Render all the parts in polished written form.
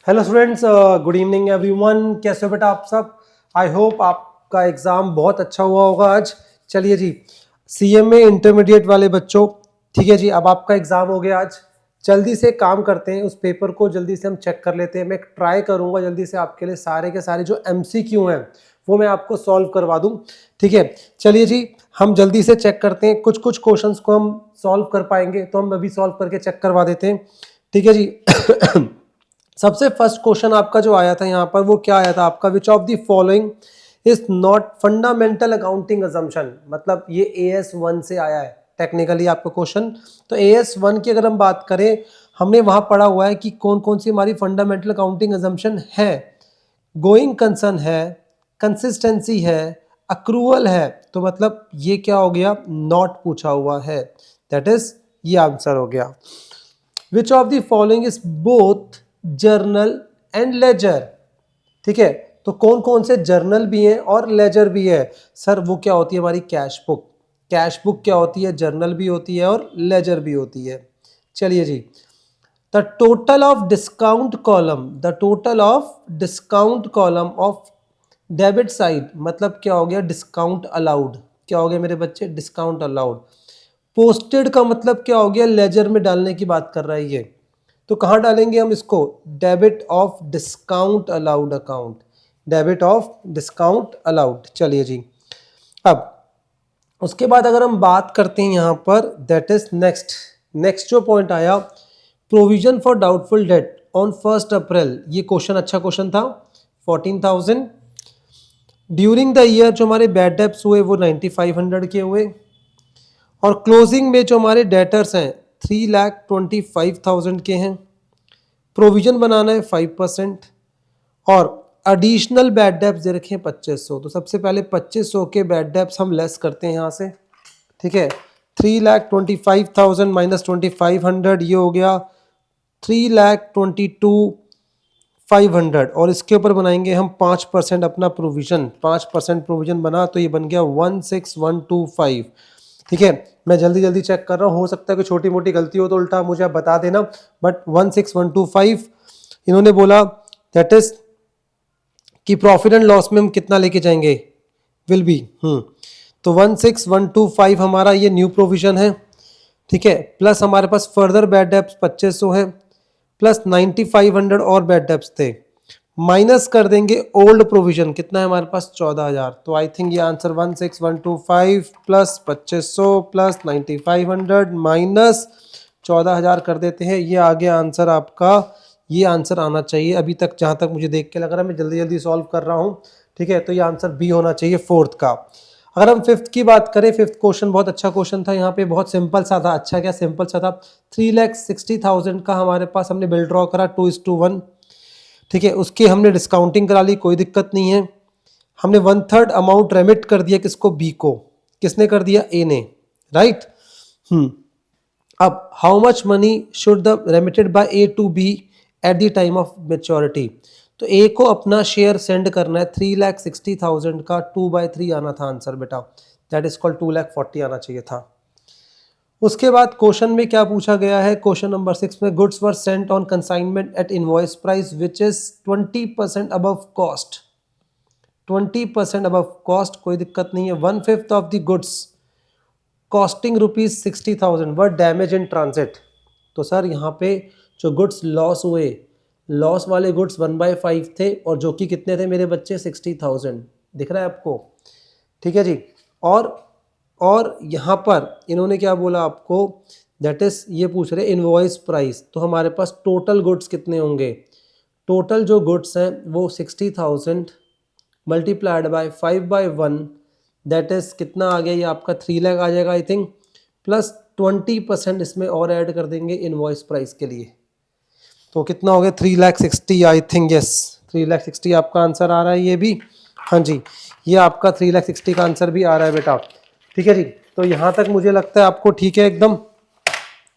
Hello students, good evening everyone. कैसे हो बेटा आप सब? आई होप आपका एग्ज़ाम बहुत अच्छा हुआ होगा आज। चलिए जी, सीएमए इंटरमीडिएट वाले बच्चों, ठीक है जी, अब आपका एग्ज़ाम हो गया आज। जल्दी से काम करते हैं, उस पेपर को जल्दी से हम चेक कर लेते हैं। मैं ट्राई करूंगा जल्दी से आपके लिए सारे के सारे जो एमसीक्यू हैं वो मैं आपको सॉल्व करवा दूं, ठीक है। चलिए जी, हम जल्दी से चेक करते हैं। कुछ कुछ क्वेश्चंस को हम सॉल्व कर पाएंगे तो हम अभी सॉल्व करके चेक करवा देते हैं, ठीक है जी। सबसे फर्स्ट क्वेश्चन आपका जो आया था यहाँ पर वो क्या आया था आपका, विच of the following is not fundamental accounting assumption. मतलब ये AS1 से आया है टेक्निकली आपका क्वेश्चन। तो AS1 की अगर हम बात करें, हमने वहां पढ़ा हुआ है कि कौन कौन सी हमारी फंडामेंटल अकाउंटिंग अजम्पशन है। गोइंग कंसर्न है, कंसिस्टेंसी है, अक्रूवल है। तो मतलब ये क्या हो गया, नॉट पूछा हुआ है, दैट इज ये आंसर हो गया। Which of the following is both journal and ledger. ठीक है, तो कौन कौन से जर्नल भी हैं और लेजर भी है? सर वो क्या होती है हमारी कैश बुक। कैश बुक क्या होती है, जर्नल भी होती है और लेजर भी होती है। चलिए जी, the total of discount column, the total of discount column of debit side, मतलब क्या हो गया, डिस्काउंट अलाउड। क्या हो गया मेरे बच्चे, डिस्काउंट अलाउड। पोस्टेड का मतलब क्या हो गया, लेजर में डालने की बात कर रहा है ये। तो कहाँ डालेंगे हम इसको, debit of discount allowed account, debit of discount allowed. चलिए जी, अब उसके बाद अगर हम बात करते हैं यहाँ पर, दैट इज नेक्स्ट नेक्स्ट जो पॉइंट आया, provision for doubtful debt on 1 अप्रैल। ये क्वेश्चन अच्छा क्वेश्चन था। 14,000 ड्यूरिंग द ईयर जो हमारे बैड डेब्ट्स हुए वो 9,500 के हुए, और क्लोजिंग में जो हमारे डेटर्स हैं 3,25,000 के हैं। प्रोविजन बनाना है 5%, और एडिशनल बैड डेब्ट्स दे रखे हैं 2500। तो सबसे पहले 2500 के बैड डेब्ट्स हम लेस करते हैं यहाँ से, ठीक है। 3,25,000 माइनस 2,500, ये हो गया 3,22,500, और इसके ऊपर बनाएंगे हम 5% अपना प्रोविजन। 5% प्रोविजन बना तो ये बन गया 16,125, ठीक है। मैं जल्दी जल्दी चेक कर रहा हूँ, हो सकता है कि छोटी मोटी गलती हो तो उल्टा मुझे आप बता देना, बट 16,125 इन्होंने बोला, दैट इज कि प्रॉफिट एंड लॉस में हम कितना लेके जाएंगे, विल बी तो 16,125 हमारा ये न्यू प्रोविजन है, ठीक है। प्लस हमारे पास फर्दर बैड डेब्ट्स 2500 है, प्लस 9,500 और बैड डेब्ट्स थे, माइनस कर देंगे ओल्ड प्रोविजन, कितना है हमारे पास 14,000। तो आई थिंक ये आंसर 16,125 प्लस 2500 प्लस 9,500 माइनस 14,000 कर देते हैं। ये आ गया आंसर आपका, ये आंसर आना चाहिए। अभी तक जहाँ तक मुझे देख के लग रहा है, मैं जल्दी जल्दी सॉल्व कर रहा हूँ, ठीक है। तो ये आंसर बी होना चाहिए, फोर्थ का। अगर हम फिफ्थ की बात करें, फिफ्थ क्वेश्चन बहुत अच्छा क्वेश्चन था। यहाँ पे बहुत सिंपल सा था, अच्छा क्या सिंपल सा था। 3,60,000 का हमारे पास हमने बिल ड्रॉ करा 2:1, ठीक है। उसकी हमने डिस्काउंटिंग करा ली, कोई दिक्कत नहीं है। हमने 1/3 अमाउंट रेमिट कर दिया, किसको, बी को। किसने कर दिया, ए ने, राइट। अब how much money should the remitted by A to B at the time of maturity. तो ए को अपना शेयर सेंड करना है 3,60,000 का, 2/3 आना था आंसर बेटा, दैट इज कॉल्ड 2,40,000 आना चाहिए था। उसके बाद क्वेश्चन में क्या पूछा गया है, क्वेश्चन नंबर 6 में, goods were sent on consignment at invoice price which is 20% above cost. 20% above cost, कोई दिक्कत नहीं है। 1/5 of the goods costing ₹60,000 were damaged in transit. तो सर यहाँ पे जो गुड्स लॉस हुए, लॉस वाले गुड्स 1/5 थे, और जो कि कितने थे मेरे बच्चे, 60,000, दिख रहा है आपको, ठीक है जी। और यहाँ पर इन्होंने क्या बोला आपको, दैट इज ये पूछ रहे इनवॉइस प्राइस। तो हमारे पास टोटल गुड्स कितने होंगे, टोटल जो गुड्स हैं वो 60,000 मल्टीप्लाइड बाय 5/1, दैट इज कितना आ गया, ये आपका 3 लाख आ जाएगा आई थिंक, प्लस 20% इसमें और ऐड कर देंगे इनवॉइस प्राइस के लिए। तो कितना हो गया, 3,60,000 आई थिंक, यस 3,60,000 आपका आंसर आ रहा है। ये भी, हाँ जी, ये आपका 3,60,000 का आंसर भी आ रहा है बेटा, ठीक है जी। तो यहाँ तक मुझे लगता है आपको ठीक है एकदम।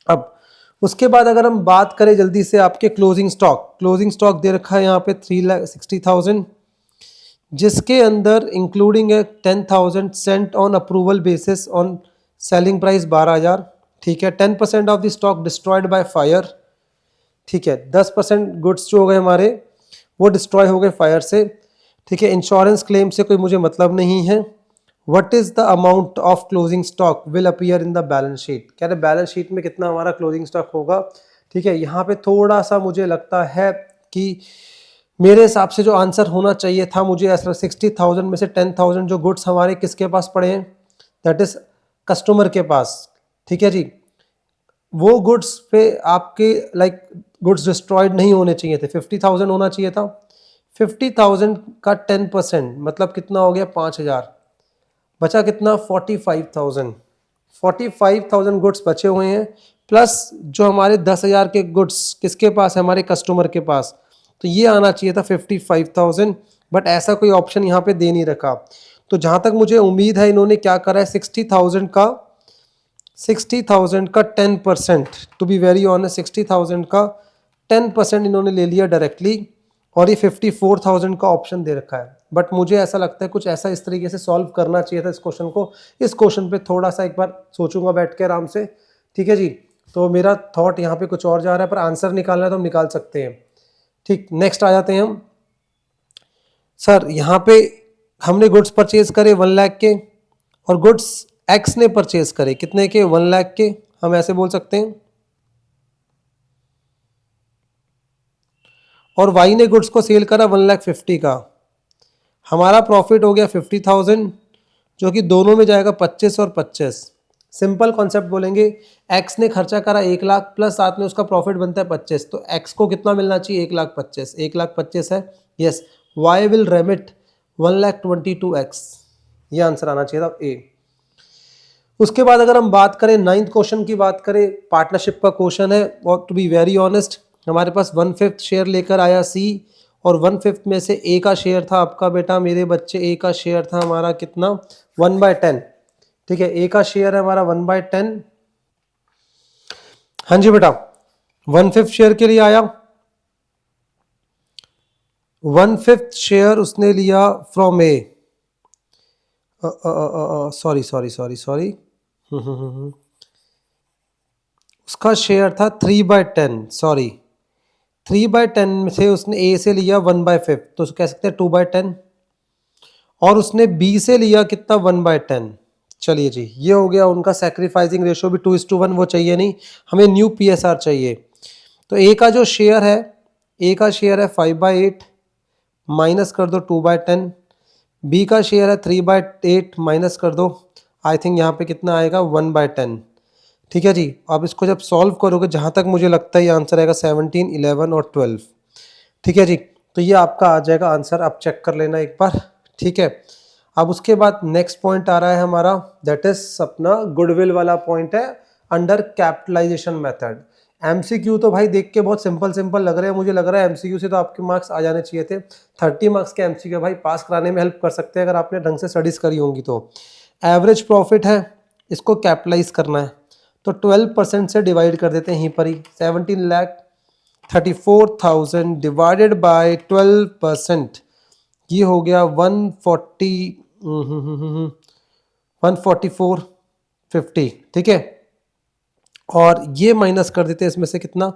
अब उसके बाद अगर हम बात करें जल्दी से, आपके क्लोजिंग स्टॉक दे रखा है यहाँ पे 3,60,000, जिसके अंदर इंक्लूडिंग है 10,000 Saint on approval basis on selling price 12,000, ठीक है। 10% of the stock destroyed by fire, ठीक है। 10% गुड्स जो हो गए हमारे वो डिस्ट्रॉय हो गए फायर से, ठीक है। इंश्योरेंस क्लेम से कोई मुझे मतलब नहीं है। What is the amount of closing stock will appear in the balance sheet, कह रहे बैलेंस शीट में कितना हमारा क्लोजिंग स्टॉक होगा, ठीक है। यहाँ पे थोड़ा सा मुझे लगता है कि मेरे हिसाब से जो आंसर होना चाहिए था, मुझे ऐसा 60,000 में से 10,000 जो गुड्स हमारे किसके पास पड़े हैं, दैट इज कस्टमर के पास, ठीक है जी। वो गुड्स पे आपके गुड्स डिस्ट्रॉयड नहीं होने चाहिए थे, 50,000 होना चाहिए था। 50,000 का 10% मतलब कितना हो गया 5,000, बचा कितना 45,000। 45,000 गुड्स बचे हुए हैं, प्लस जो हमारे 10,000 के गुड्स किसके पास है, हमारे कस्टमर के पास, तो ये आना चाहिए था 55,000, बट ऐसा कोई ऑप्शन यहाँ पे दे नहीं रखा। तो जहाँ तक मुझे उम्मीद है इन्होंने क्या करा है, 60,000 का 10%, टू बी वेरी ऑनेस्ट 60,000 का 10% इन्होंने ले लिया डायरेक्टली, और ये 54,000 का ऑप्शन दे रखा है। बट मुझे ऐसा लगता है कुछ ऐसा इस तरीके से सॉल्व करना चाहिए था इस क्वेश्चन को। इस क्वेश्चन पे थोड़ा सा एक बार सोचूंगा बैठ के आराम से, ठीक है जी। तो मेरा थॉट यहाँ पे कुछ और जा रहा है, पर आंसर निकालना है तो हम निकाल सकते हैं, ठीक। नेक्स्ट आ जाते हैं हम। सर यहाँ पे हमने गुड्स परचेज करे 1 लाख के, और गुड्स एक्स ने परचेज करे कितने के, 1 लाख के, हम ऐसे बोल सकते हैं। और वाई ने गुड्स को सेल करा 1,50,000 का, हमारा प्रॉफिट हो गया 50,000, जो कि दोनों में जाएगा 25 और 25। सिंपल कॉन्सेप्ट बोलेंगे, एक्स ने खर्चा करा 1 लाख प्लस साथ में उसका प्रॉफिट बनता है 25, तो एक्स को कितना मिलना चाहिए 1,25,000, 1,25,000 है, यस। वाई विल रेमिट 1,22,000, ये आंसर आना चाहिए था ए। उसके बाद अगर हम बात करें 9th क्वेश्चन की बात करें, पार्टनरशिप का क्वेश्चन है, और टू बी वेरी ऑनेस्ट हमारे पास 1/5 शेयर लेकर आया सी, और 1/5 में से ए का शेयर था आपका बेटा मेरे बच्चे, ए का शेयर था हमारा कितना 1/10, ठीक है। ए का शेयर है हमारा 1/10, हाँ जी बेटा 1/5 शेयर के लिए आया, 1/5 शेयर उसने लिया फ्रॉम ए, सॉरी उसका शेयर था 3/10, सॉरी 3/10 से उसने ए से लिया 1/5, तो कह सकते हैं 2/10, और उसने बी से लिया कितना 1/10। चलिए जी, ये हो गया उनका सैक्रिफाइसिंग रेशियो भी 2:1, वो चाहिए नहीं हमें, न्यू पीएसआर चाहिए। तो ए का जो शेयर है, ए का शेयर है 5/8 माइनस कर दो 2/10, बी का शेयर है 3/8 माइनस कर दो, आई थिंक यहाँ पे कितना आएगा 1/10, ठीक है जी। अब इसको जब सॉल्व करोगे, जहाँ तक मुझे लगता है ये आंसर आएगा 17, 11 और 12, ठीक है जी। तो ये आपका आ जाएगा आंसर, आप चेक कर लेना एक बार, ठीक है। अब उसके बाद नेक्स्ट पॉइंट आ रहा है हमारा, दैट इज अपना गुडविल वाला पॉइंट है, अंडर कैपिटलाइजेशन मेथड। एमसीक्यू तो भाई देख के बहुत सिंपल सिंपल लग रहे हैं, मुझे लग रहा है एमसीक्यू से तो आपके मार्क्स आ जाने चाहिए थे। 30 मार्क्स के एमसीक्यू भाई पास कराने में हेल्प कर सकते हैं अगर आपने ढंग से स्टडीज करी होंगी तो। एवरेज प्रॉफिट है, इसको कैपिटलाइज करना है, तो 12% से डिवाइड कर देते हैं यहीं पर ही, 17,34,000 डिवाइडेड बाय 12%, ये हो गया 144,50, ठीक है। और ये माइनस कर देते हैं इसमें से कितना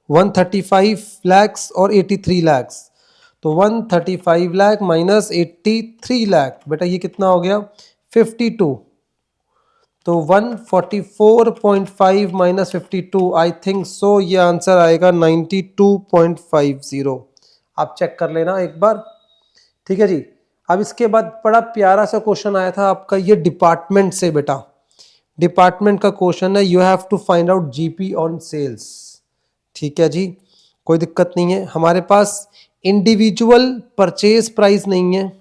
135 lakhs और 83 lakhs, तो 135 लाख माइनस 83 लाख, बेटा ये कितना हो गया 52, तो 144.5 माइनस 52, आई थिंक सो ये आंसर आएगा 92.50, आप चेक कर लेना एक बार, ठीक है जी। अब इसके बाद बड़ा प्यारा सा क्वेश्चन आया था आपका ये डिपार्टमेंट से बेटा, डिपार्टमेंट का क्वेश्चन है, you have to find out GP on sales, ठीक है जी। कोई दिक्कत नहीं है, हमारे पास इंडिविजुअल परचेज प्राइस नहीं है,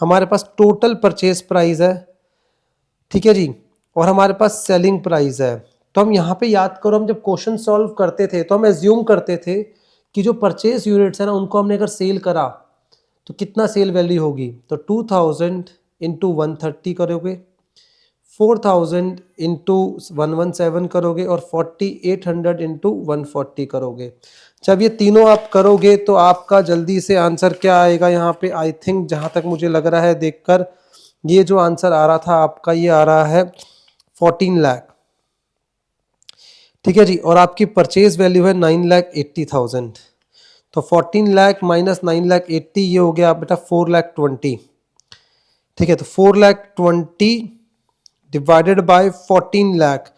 हमारे पास टोटल परचेज प्राइस है, ठीक है जी, और हमारे पास सेलिंग प्राइस है। तो हम यहाँ पे याद करो, हम जब क्वेश्चन सॉल्व करते थे तो हम एज्यूम करते थे कि जो परचेज यूनिट्स है ना उनको हमने अगर सेल करा तो कितना सेल वैल्यू होगी, तो 2000 इंटू 130 करोगे, 4000 इंटू 117 करोगे, और 4800 इंटू 140 करोगे। जब ये तीनों आप करोगे तो आपका जल्दी से आंसर क्या आएगा यहाँ पे, आई थिंक जहाँ तक मुझे लग रहा है देखकर, ये जो आंसर आ रहा था आपका ये आ रहा है 14 लाख, ठीक है जी। और आपकी परचेज वैल्यू है 9,80,000, तो 14 लाख माइनस 9,80,000 ये हो गया बेटा 4,20,000। ठीक है, तो 4,20,000 डिवाइडेड बाय 14 लाख,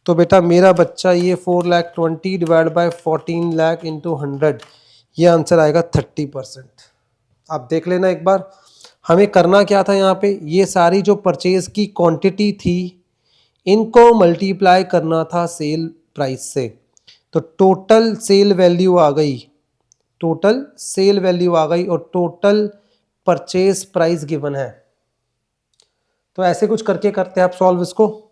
तो बेटा मेरा बच्चा ये 4,20,000 डिवाइड बाय 14 लाख इंटू 100, ये आंसर आएगा 30%। आप देख लेना एक बार। हमें करना क्या था यहाँ पे, ये सारी जो परचेज की क्वांटिटी थी इनको मल्टीप्लाई करना था सेल प्राइस से, तो टोटल सेल वैल्यू आ गई, टोटल सेल वैल्यू आ गई और टोटल परचेज प्राइस गिवन है। तो ऐसे कुछ करके करते हैं आप सॉल्व इसको।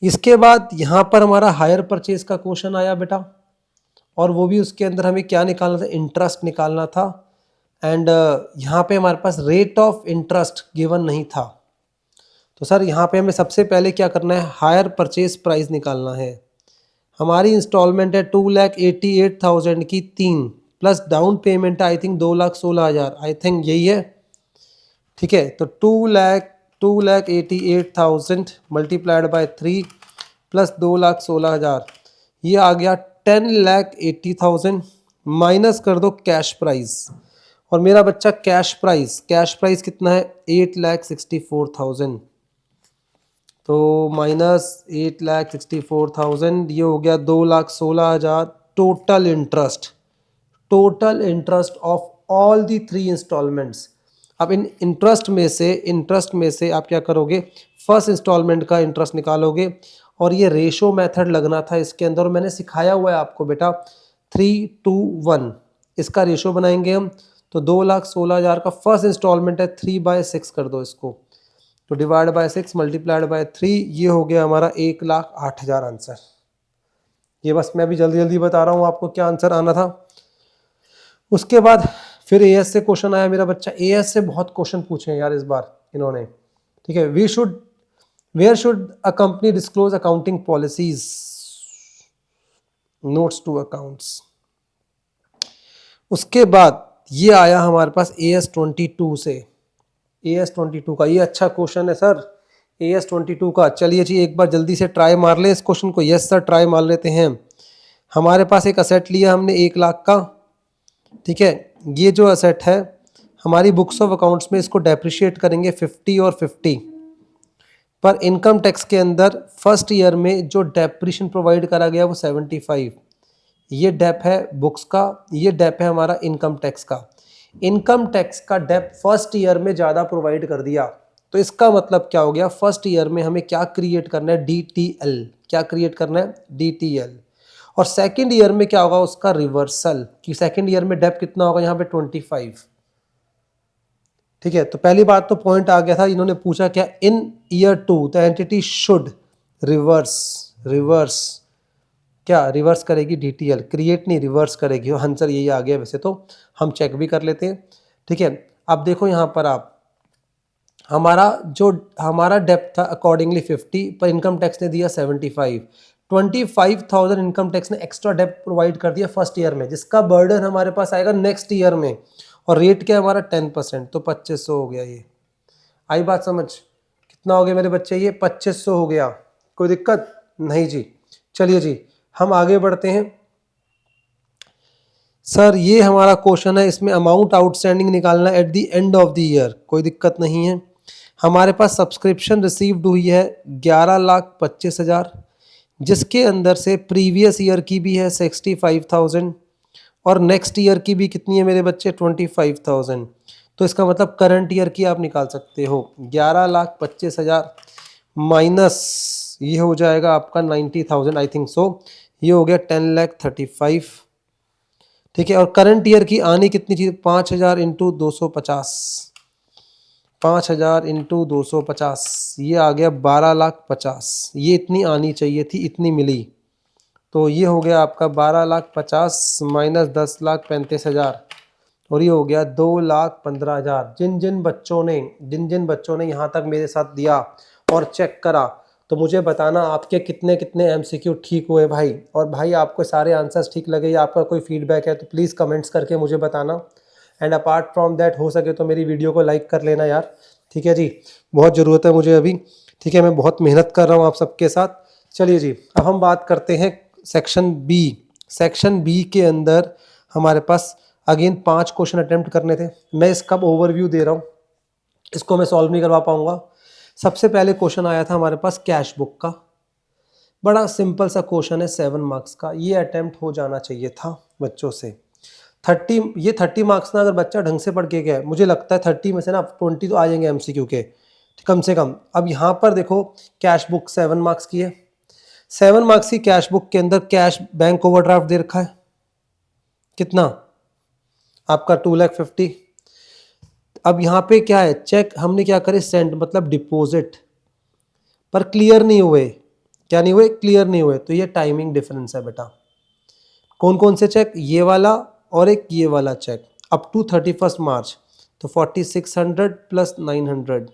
इसके बाद यहां पर हमारा हायर परचेज का क्वेश्चन आया बेटा, और वो भी उसके अंदर हमें क्या निकालना था, इंटरेस्ट निकालना था। एंड यहाँ पे हमारे पास रेट ऑफ इंटरेस्ट गिवन नहीं था, तो सर यहाँ पे हमें सबसे पहले क्या करना है, हायर परचेज प्राइस निकालना है। हमारी इंस्टॉलमेंट है 2,88,000 की 3 plus down payment I think 2,16,000, I think यही है। ठीक है, तो 2,88,000 मल्टीप्लाइड बाय 3 प्लस 2,16,000, ये आ गया 10,80,000 माइनस कर दो कैश प्राइस, और मेरा बच्चा कैश प्राइस कितना है 8,64,000, तो माइनस 8,64,000 ये हो गया 2,16,000 total interest of all the 3 instalments. अब इन इंटरेस्ट में से आप क्या करोगे, फर्स्ट इंस्टॉलमेंट का इंटरेस्ट निकालोगे, और ये रेशो मेथड लगना था इसके अंदर, और मैंने सिखाया हुआ है आपको बेटा 3:1 इसका रेशो बनाएंगे हम। तो 2,16,000 का फर्स्ट इंस्टॉलमेंट है, 3/6 कर दो इसको, तो डिवाइड बाय 6 मल्टीप्लाइड बाय 3, ये हो गया हमारा 1,08,000 आंसर। ये बस मैं अभी जल्दी जल्दी बता रहा हूँ आपको क्या आंसर आना था। उसके बाद फिर एएस से क्वेश्चन आया मेरा बच्चा, एएस से बहुत क्वेश्चन पूछे हैं यार इस बार इन्होंने। ठीक है, where should a company disclose accounting policies, notes to accounts. उसके बाद ये आया हमारे पास AS22 से, AS22 का ये अच्छा क्वेश्चन है सर, AS22 का। चलिए जी एक बार जल्दी से ट्राई मार ले इस क्वेश्चन को। यस सर, ट्राई मार लेते हैं। हमारे पास एक असेट लिया हमने 1 लाख का, ठीक है, ये जो असेट है हमारी बुक्स ऑफ अकाउंट्स में इसको डेप्रिशिएट करेंगे 50 और 50, पर इनकम टैक्स के अंदर फर्स्ट ईयर में जो डेप्रिशिएशन प्रोवाइड करा गया वो 75, ये डेप है बुक्स का, ये डेप है हमारा इनकम टैक्स का। इनकम टैक्स का डेप फर्स्ट ईयर में ज़्यादा प्रोवाइड कर दिया, तो इसका मतलब क्या हो गया, फर्स्ट ईयर में हमें क्या क्रिएट करना है, DTL, क्या क्रिएट करना है, DTL। और सेकंड ईयर में क्या होगा, उसका रिवर्सल, कि सेकंड ईयर में डेप कितना होगा यहाँ पे 25। ठीक है, तो पहली बात तो पॉइंट आ गया था, इन्होंने पूछा क्या, in year 2 the entity should reverse क्या रिवर्स करेगी, DTL, क्रिएट नहीं रिवर्स करेगी, आंसर यही आ गया। वैसे तो हम चेक भी कर लेते हैं। ठीक है, अब देखो यहाँ पर आप, हमारा डेप्थ था अकॉर्डिंगली 50, पर इनकम टैक्स ने दिया 75, 25,000 इनकम टैक्स ने एक्स्ट्रा डेप्थ प्रोवाइड कर दिया फर्स्ट ईयर में, जिसका बर्डन हमारे पास आएगा नेक्स्ट ईयर में, और रेट क्या है हमारा 10%, तो 2500 हो गया। ये आई बात समझ, कितना हो गया मेरे बच्चे, ये 2500 हो गया। कोई दिक्कत नहीं जी। चलिए जी हम आगे बढ़ते हैं। सर ये हमारा क्वेश्चन है, इसमें अमाउंट आउटस्टैंडिंग निकालना at the end of the year, कोई दिक्कत नहीं है। हमारे पास सब्सक्रिप्शन रिसीव्ड हुई है 11,25,000, जिसके अंदर से प्रीवियस ईयर की भी है 65,000, और नेक्स्ट ईयर की भी कितनी है मेरे बच्चे, 25,000। तो इसका मतलब करंट ईयर की आप निकाल सकते हो, 11,25,000 माइनस ये हो जाएगा आपका 90,000 आई थिंक सो, ये हो गया 10,35,000। ठीक है, और करंट ईयर की आनी कितनी थी, 5,000 इंटू 250, 5,000 इंटू 250, ये आ गया 12,50,000। ये इतनी आनी चाहिए थी, इतनी मिली, तो ये हो गया आपका 12,50,000 माइनस 10,35,000, और ये हो गया 2,15,000। जिन जिन बच्चों ने यहाँ तक मेरे साथ दिया और चेक करा, तो मुझे बताना आपके कितने कितने MCQ ठीक हुए भाई, और भाई आपको सारे आंसर्स ठीक लगे या आपका कोई फीडबैक है तो प्लीज़ कमेंट्स करके मुझे बताना। एंड अपार्ट फ्रॉम दैट हो सके तो मेरी वीडियो को लाइक कर लेना यार। ठीक है जी, बहुत ज़रूरत है मुझे अभी। ठीक है, मैं बहुत मेहनत कर रहा हूँ आप सबके साथ। चलिए जी, अब हम बात करते हैं सेक्शन बी। सेक्शन बी के अंदर हमारे पास अगेन 5 क्वेश्चन अटेम्प्ट करने थे। मैं इसका ओवरव्यू दे रहा हूँ, इसको मैं सॉल्व नहीं करवा पाऊंगा। सबसे पहले क्वेश्चन आया था हमारे पास कैश बुक का, बड़ा सिंपल सा क्वेश्चन है 7 मार्क्स का, ये अटेम्प्ट हो जाना चाहिए था बच्चों से। 30 मार्क्स ना अगर बच्चा ढंग से पढ़ के गया, मुझे लगता है 30 में से ना 20 तो आ जाएंगे एमसीक्यू के कम से कम। अब यहाँ पर देखो कैश बुक 7 मार्क्स की है, 7 मार्क्स की कैश बुक के अंदर कैश बैंक ओवरड्राफ्ट दे रखा है, कितना आपका 2,50,000। अब यहाँ पे क्या है, चेक हमने क्या करे सेंड मतलब डिपॉजिट, पर क्लियर नहीं हुए, क्या नहीं हुए, क्लियर नहीं हुए, तो ये टाइमिंग डिफरेंस है बेटा। कौन कौन से चेक, ये वाला और एक ये वाला चेक अप टू 31 मार्च, तो 4600 प्लस 900,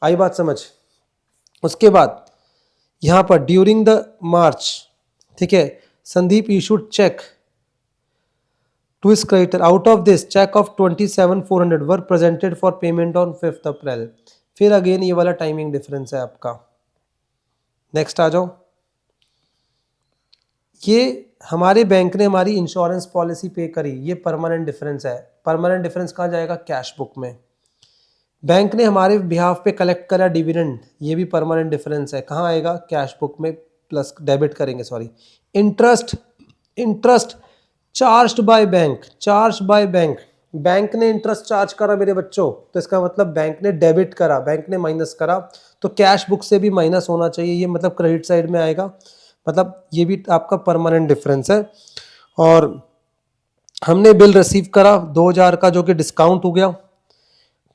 आई बात समझ। उसके बाद यहाँ पर ड्यूरिंग द मार्च, ठीक है, Sandeep issued cheque to his creditor. Out of this, check of 27,400 were presented for payment on 5th April. फिर अगेन ये वाला टाइमिंग डिफरेंस है आपका। नेक्स्ट आ जाओ, ये हमारे बैंक ने हमारी इंश्योरेंस पॉलिसी पे करी, ये परमानेंट डिफरेंस है। परमानेंट डिफरेंस कहाँ जाएगा, कैश बुक में। बैंक ने हमारे बिहाफ पे कलेक्ट करा डिविडेंड, ये भी परमानेंट डिफरेंस है, कहाँ आएगा, कैश बुक में, प्लस डेबिट करेंगे, sorry. Interest, interest charged by bank, charge by bank, bank ने इंटरेस्ट चार्ज करा मेरे बच्चों, तो इसका मतलब बैंक ने डेबिट करा, बैंक ने माइनस करा, तो कैश बुक से भी माइनस होना चाहिए, ये मतलब क्रेडिट साइड में आएगा, मतलब ये भी आपका परमानेंट डिफरेंस है। और हमने बिल रिसीव करा 2000 का, जो कि डिस्काउंट हो गया,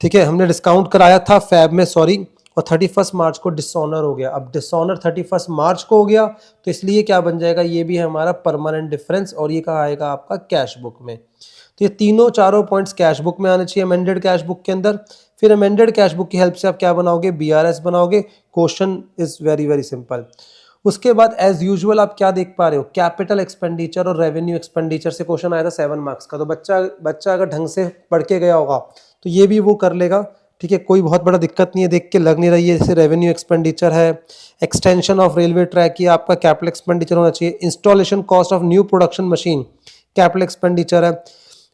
ठीक है, हमने डिस्काउंट कराया था फैब में, सॉरी, और 31 मार्च को डिसऑनर हो गया। अब डिसऑनर 31 मार्च को हो गया, तो इसलिए क्या बन जाएगा, ये भी है हमारा परमानेंट डिफरेंस, और ये कहाँ आएगा आपका, कैश बुक में। तो ये तीनों चारों पॉइंट्स कैश बुक में आने चाहिए, अमेंडेड कैश बुक के अंदर। फिर अमेंडेड कैश बुक की हेल्प से आप क्या बनाओगे, बीआरएस बनाओगे। Question is very very simple. उसके बाद एज यूजुअल आप क्या देख पा रहे हो, कैपिटल एक्सपेंडिचर और रेवेन्यू एक्सपेंडिचर से क्वेश्चन आया था 7 मार्क्स का। तो बच्चा अगर ढंग से पढ़ के गया होगा तो ये भी वो कर लेगा, ठीक है, कोई बहुत बड़ा दिक्कत नहीं है, देख के लग नहीं रही है जैसे रेवेन्यू एक्सपेंडिचर है। एक्सटेंशन ऑफ रेलवे ट्रैक, ये आपका कैपिटल एक्सपेंडिचर होना चाहिए। Installation cost of new production machine, capital expenditure है।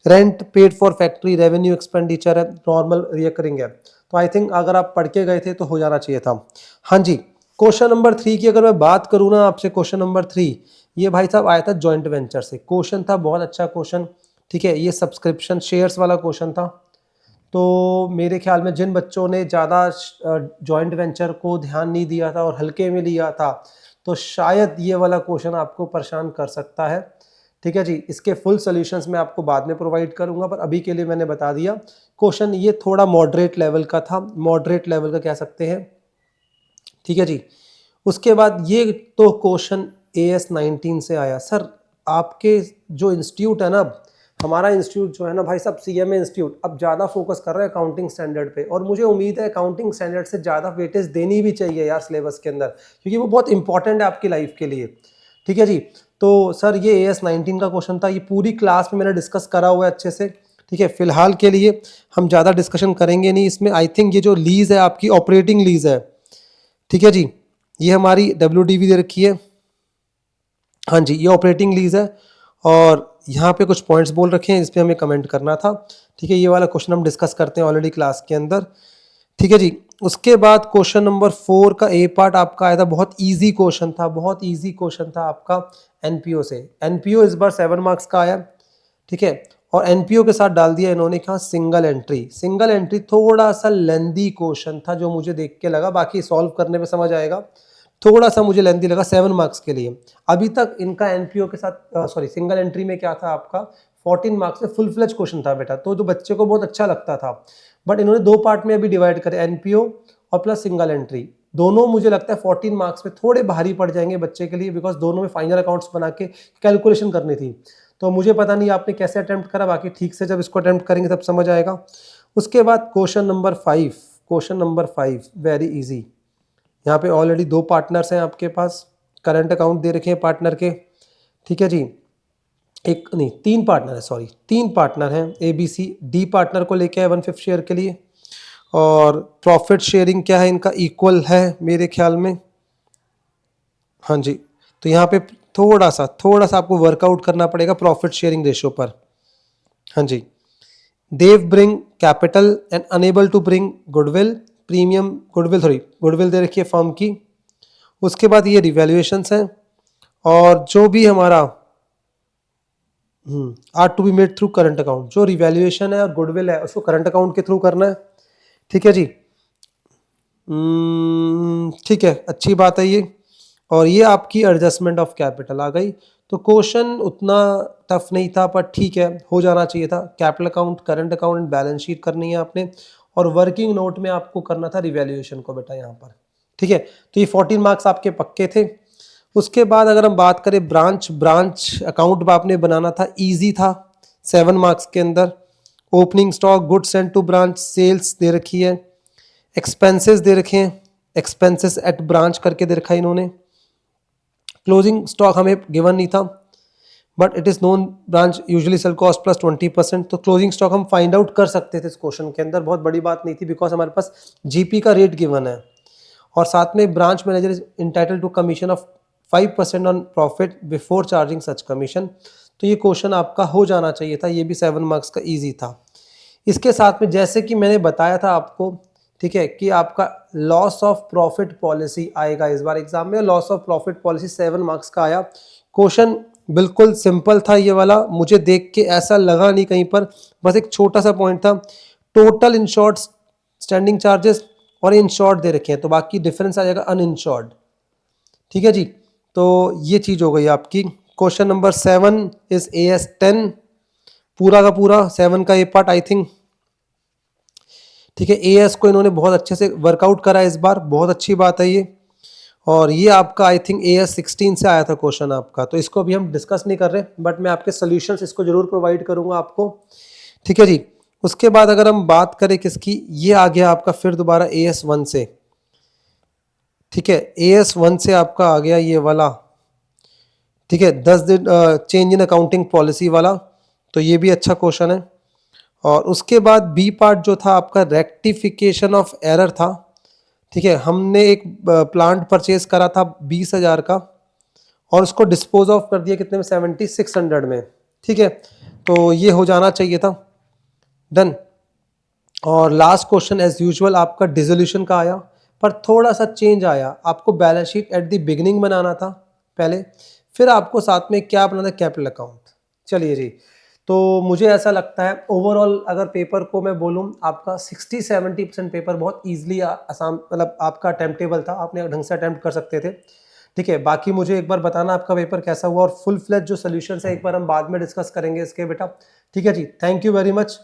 Rent paid for factory, revenue expenditure है, नॉर्मल रिकरिंग है। तो आई थिंक अगर आप पढ़ के गए थे तो हो जाना चाहिए था। हाँ जी, क्वेश्चन नंबर 3 की अगर मैं बात करूँ ना आपसे, क्वेश्चन नंबर 3 ये भाई साहब आया था जॉइंट वेंचर से। क्वेश्चन था बहुत अच्छा क्वेश्चन, ठीक है, ये सब्सक्रिप्शन शेयर्स वाला क्वेश्चन था। तो मेरे ख्याल में जिन बच्चों ने ज़्यादा जॉइंट वेंचर को ध्यान नहीं दिया था और हल्के में लिया था, तो शायद ये वाला क्वेश्चन आपको परेशान कर सकता है, ठीक है जी। इसके फुल सॉल्यूशंस मैं आपको बाद में प्रोवाइड करूंगा, पर अभी के लिए मैंने बता दिया। क्वेश्चन ये थोड़ा मॉडरेट लेवल का था, मॉडरेट लेवल का कह सकते हैं, ठीक है जी। उसके बाद ये तो क्वेश्चन AS 19 से आया। सर आपके जो इंस्टीट्यूट है ना, हमारा इंस्टीट्यूट जो है ना भाई साहब, CMA इंस्टीट्यूट अब ज़्यादा फोकस कर रहा है अकाउंटिंग स्टैंडर्ड पे, और मुझे उम्मीद है अकाउंटिंग स्टैंडर्ड से ज़्यादा वेटेज देनी भी चाहिए यार सिलेबस के अंदर, क्योंकि वो बहुत इंपॉर्टेंट है आपकी लाइफ के लिए, ठीक है जी। तो सर ये AS 19 का क्वेश्चन था, ये पूरी क्लास में मैंने डिस्कस करा हुआ है अच्छे से, ठीक है। फिलहाल के लिए हम ज़्यादा डिस्कशन करेंगे नहीं इसमें। आई थिंक ये जो लीज है आपकी ऑपरेटिंग लीज है, ठीक है जी, ये हमारी WDV दे रखी है, हाँ जी, ये ऑपरेटिंग लीज है, और यहाँ पे कुछ पॉइंट्स बोल रखे हैं, इस पर हमें कमेंट करना था, ठीक है। ये वाला क्वेश्चन हम डिस्कस करते हैं ऑलरेडी क्लास के अंदर, ठीक है जी। उसके बाद क्वेश्चन नंबर 4 का A पार्ट आपका आया था, बहुत इजी क्वेश्चन था, बहुत इजी क्वेश्चन था आपका NPO से। NPO इस बार 7 मार्क्स का आया, ठीक है, और NPO के साथ डाल दिया इन्होंने कहा सिंगल एंट्री। सिंगल एंट्री थोड़ा सा लेंदी क्वेश्चन था जो मुझे देख के लगा, बाकी सॉल्व करने में समझ आएगा, थोड़ा सा मुझे लेंदी लगा 7 मार्क्स के लिए। अभी तक इनका NPO के साथ सॉरी सिंगल एंट्री में क्या था आपका 14 मार्क्स में फुल फ्लेज क्वेश्चन था बेटा, तो जो बच्चे को बहुत अच्छा लगता था। बट इन्होंने 2 पार्ट में अभी डिवाइड करे, NPO और प्लस सिंगल एंट्री। दोनों मुझे लगता है 14 मार्क्स में थोड़े भारी पड़ जाएंगे बच्चे के लिए, बिकॉज दोनों में फाइनल अकाउंट्स बना के कैलकुलेशन करनी थी। तो मुझे पता नहीं आपने कैसे अटेम्प्ट करा, बाकी ठीक से जब इसको अटेम्प्ट करेंगे तब समझ आएगा। उसके बाद question number 5, question number 5 very easy. यहाँ पे ऑलरेडी 2 पार्टनर्स हैं आपके पास, करंट अकाउंट दे रखे हैं पार्टनर के, ठीक है जी। एक नहीं 3 पार्टनर है, सॉरी 3 पार्टनर हैं, ABC। D पार्टनर को लेके आए 1/5 शेयर के लिए, और प्रॉफिट शेयरिंग क्या है इनका, इक्वल है मेरे ख्याल में, हाँ जी, तो यहाँ पे थोड़ा सा आपको वर्कआउट करना पड़ेगा प्रॉफिट शेयरिंग रेशियो पर। हाँ जी, they bring capital and enable to bring goodwill premium, goodwill दे रखी है फर्म की। उसके बाद ये रिवैल्यूएशंस हैं, और जो भी हमारा are to be made through current account, जो रिवैल्यूएशन है और गुडविल है उसको करंट अकाउंट के थ्रू करना है। ठीक है जी, ठीक है, अच्छी बात है ये। और ये आपकी एडजस्टमेंट ऑफ कैपिटल आ गई। तो क्वेश्चन उतना टफ नहीं था, पर ठीक है, हो जाना चाहिए था। Capital account, current account, balance sheet करनी है आपने, और वर्किंग नोट में आपको करना था रिवैल्यूएशन को बेटा यहाँ पर। ठीक है, तो ये 14 मार्क्स आपके पक्के थे। उसके बाद अगर हम बात करें ब्रांच अकाउंट आपने बनाना था, इजी था 7 मार्क्स के अंदर। Opening stock, goods sent to branch, sales दे रखी है, एक्सपेंसेस दे रखे हैं, एक्सपेंसेस एट ब्रांच करके दे रखा है इन्होंने। क्लोजिंग स्टॉक हमें गिवन नहीं था, but it is known branch usually cell cost plus 20%। तो क्लोजिंग स्टॉक हम फाइंड आउट कर सकते थे इस क्वेश्चन के अंदर, बहुत बड़ी बात नहीं थी, बिकॉज हमारे पास जीपी का रेट गिवन है, और साथ में branch manager is entitled to commission of 5% on profit before charging such commission. तो ये क्वेश्चन आपका हो जाना चाहिए था, ये भी 7 मार्क्स का ईजी था। इसके साथ में जैसे कि मैंने बताया था आपको, ठीक है, कि आपका लॉस ऑफ प्रॉफिट पॉलिसी आएगा इस बार एग्जाम में। Loss of profit policy 7 marks का आया क्वेश्चन, बिल्कुल सिंपल था ये वाला, मुझे देख के ऐसा लगा नहीं कहीं पर, बस एक छोटा सा पॉइंट था, टोटल इंश्योर्ड स्टैंडिंग चार्जेस और इंश्योर्ड दे रखे हैं, तो बाकी डिफरेंस आ जाएगा अनइंश्योर्ड। ठीक है जी, तो ये चीज हो गई आपकी। क्वेश्चन नंबर 7 इज AS 10, पूरा का पूरा 7 का ए पार्ट आई थिंक। ठीक है, AS को इन्होंने बहुत अच्छे से वर्कआउट करा इस बार, बहुत अच्छी बात है ये। और ये आपका आई थिंक AS 16 से आया था क्वेश्चन आपका, तो इसको अभी हम डिस्कस नहीं कर रहे, बट मैं आपके सॉल्यूशंस इसको जरूर प्रोवाइड करूंगा आपको। ठीक है जी, उसके बाद अगर हम बात करें किसकी, ये आ गया आपका फिर दोबारा AS 1 से। ठीक है, AS 1 से आपका आ गया ये वाला, ठीक है, 10 दिन चेंज इन अकाउंटिंग पॉलिसी वाला, तो ये भी अच्छा क्वेश्चन है। और उसके बाद बी पार्ट जो था आपका रेक्टिफिकेशन ऑफ एरर था। ठीक है, हमने एक प्लांट परचेज करा था 20,000 का, और उसको डिस्पोज ऑफ कर दिया कितने में, 7600 में। ठीक है, तो ये हो जाना चाहिए था, डन। और लास्ट क्वेश्चन एज यूजुअल आपका डिसोल्यूशन का आया, पर थोड़ा सा चेंज आया, आपको balance sheet at the beginning बनाना था पहले, फिर आपको साथ में क्या बनाना, कैपिटल अकाउंट। चलिए जी, तो मुझे ऐसा लगता है ओवरऑल अगर पेपर को मैं बोलूँ, आपका 60-70% पेपर बहुत ईजिली आसान, मतलब आपका अटेम्प्टेबल था, आपने ढंग से अटेम्प्ट कर सकते थे। ठीक है, बाकी मुझे एक बार बताना आपका पेपर कैसा हुआ, और फुल फ्लेज जो सोल्यूशन है एक बार हम बाद में डिस्कस करेंगे इसके बेटा। ठीक है जी, थैंक यू वेरी मच।